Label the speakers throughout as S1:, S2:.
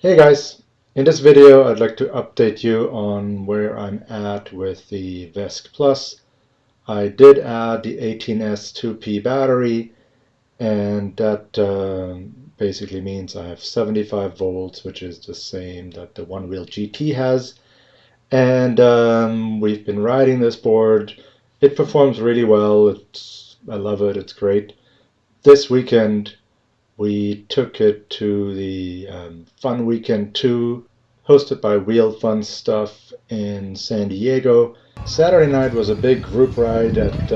S1: Hey guys, in this video I'd like to update you on where I'm at with the VESC Plus. I did add the 18S 2P battery, and that basically means I have 75 volts, which is the same that the OneWheel GT has. And we've been riding this board. It performs really well. I love it. It's great. This weekend we took it to the Fun Weekend 2 hosted by WheelFunStuff in San Diego. Saturday night was a big group ride at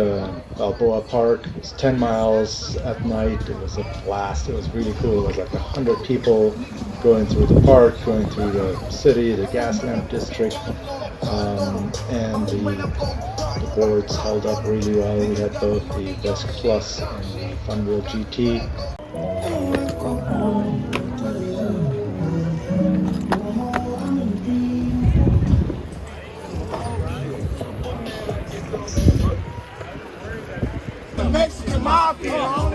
S1: Balboa Park. It was 10 miles at night. It was a blast. It was really cool. It was like 100 people going through the park, going through the city, the Gaslamp district, and the boards held up really well. We had both the VESC Plus and the FunWheel GT.
S2: Mexican Mafia. I'm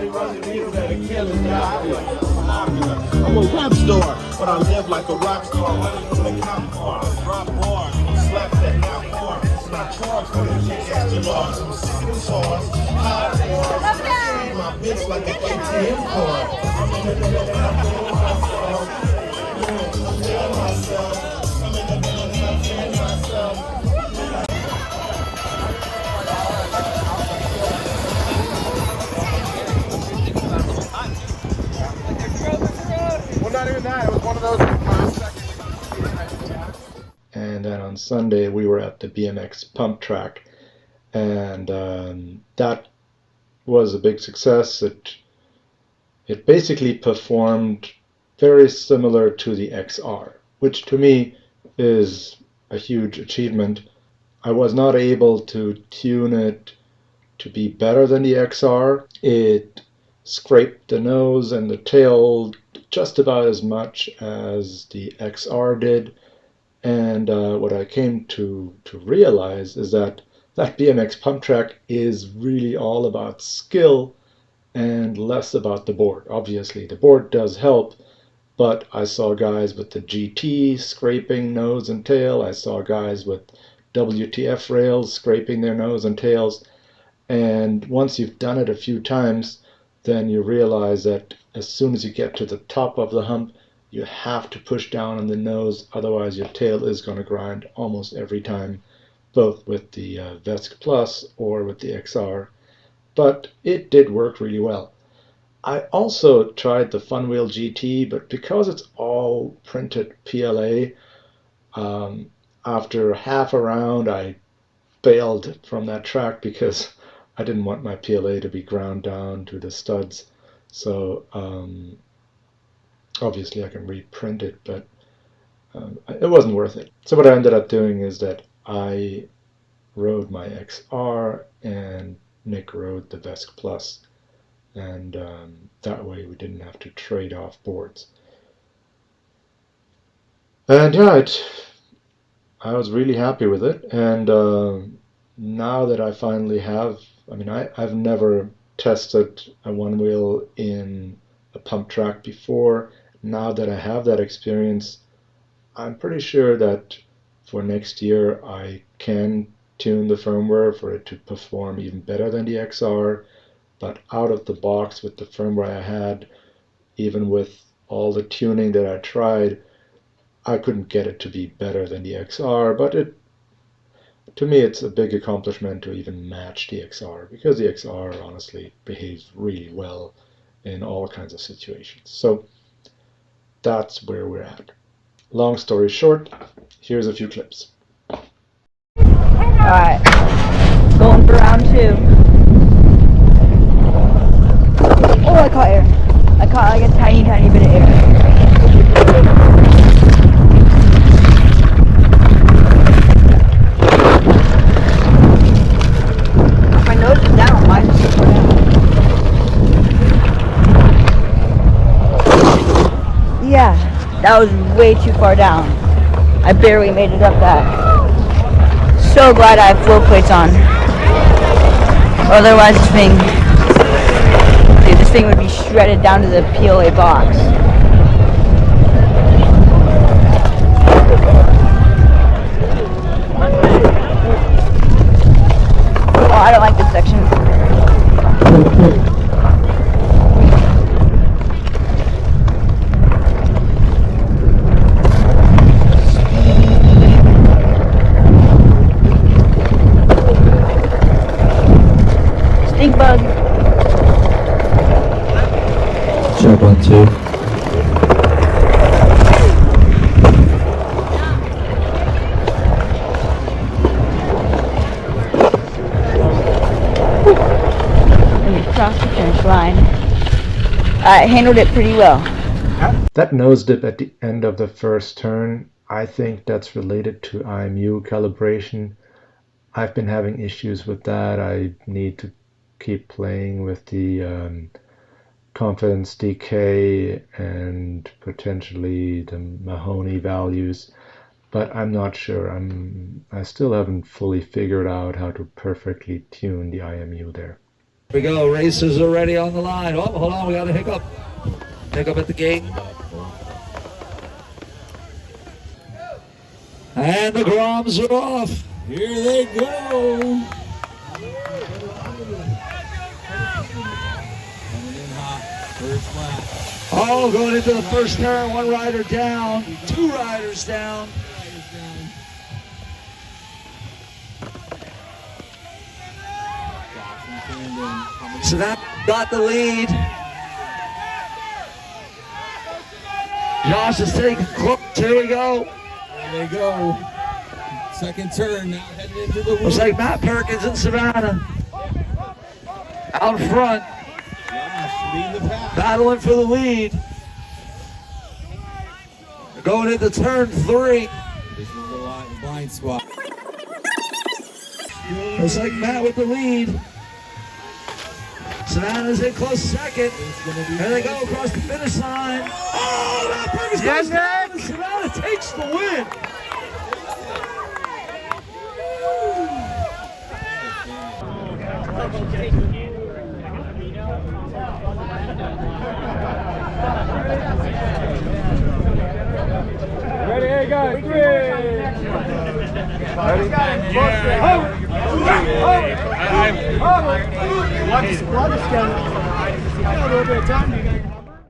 S2: a rap star, but I live like a rock star. Running from the cop car, drop bar, slap that knock bar. It's not charged for the kicks, extra large. I'm sick of the sauce, high bars. My bitch like an ATM card. I'm in the middle of myself. I'm in the middle of myself. Not even that. It was one of those 5 seconds.
S1: And then on Sunday we were at the BMX pump track, and that was a big success. It basically performed very similar to the XR, which to me is a huge achievement. I was not able to tune it to be better than the XR. It scraped the nose and the tail just about as much as the XR did, and what I came to realize is that BMX pump track is really all about skill and less about the board. Obviously the board does help, but I saw guys with the GT scraping nose and tail. I saw guys with WTF rails scraping their nose and tails, and once you've done it a few times, then you realize that as soon as you get to the top of the hump, you have to push down on the nose, otherwise your tail is going to grind almost every time, both with the VESC Plus or with the XR. But it did work really well. I also tried the FunWheel GT, but because it's all printed PLA, after half a round I bailed from that track because I didn't want my PLA to be ground down to the studs. So obviously I can reprint it, but it wasn't worth it. So what I ended up doing is that I rode my XR and Nick rode the VESC Plus, and that way we didn't have to trade off boards. And yeah, I was really happy with it, and now that I finally have, I've never tested a OneWheel in a pump track before. Now that I have that experience, I'm pretty sure that for next year I can tune the firmware for it to perform even better than the XR. But out of the box with the firmware I had, even with all the tuning that I tried, I couldn't get it to be better than the XR. But to me it's a big accomplishment to even match the XR, because the XR honestly behaves really well in all kinds of situations. So that's where we're at. Long story short, here's a few clips.
S3: Alright, going for round 2. Oh, I caught air. I caught like a tiny bit of air. My nose is down. Why is it so far down? Yeah, that was way too far down. I barely made it up that. So glad I have float plates on. Otherwise this thing would be shredded down to the PLA box.
S4: too.
S3: And we crossed the finish line. I handled it pretty well.
S1: That nose dip at the end of the first turn, I think that's related to IMU calibration. I've been having issues with that. I need to keep playing with the confidence decay and potentially the Mahoney values, but I'm not sure. I still haven't fully figured out how to perfectly tune the IMU there.
S5: Here we go, racers are ready on the line. Oh, hold on, we got a hiccup. Hiccup at the gate. And the Groms are off.
S2: Here they go. First lap.
S5: Oh, going into the first turn, one rider down, two riders down. So that got the lead. Josh is taking close. Here we go.
S2: There they go. Second turn now heading into the
S5: Looks like Matt Perkins and Savannah out front,
S2: leading the pack.
S5: battling for the lead. They're going into turn 3.
S2: This is the blind spot.
S5: Looks like Matt with the lead. Savannah's in close second. Here they go across the finish line. Oh, Matt Perkins goes down, and Savannah takes the win.
S2: Ready, hey guys, 3. Ready?
S6: What is a little bit of time?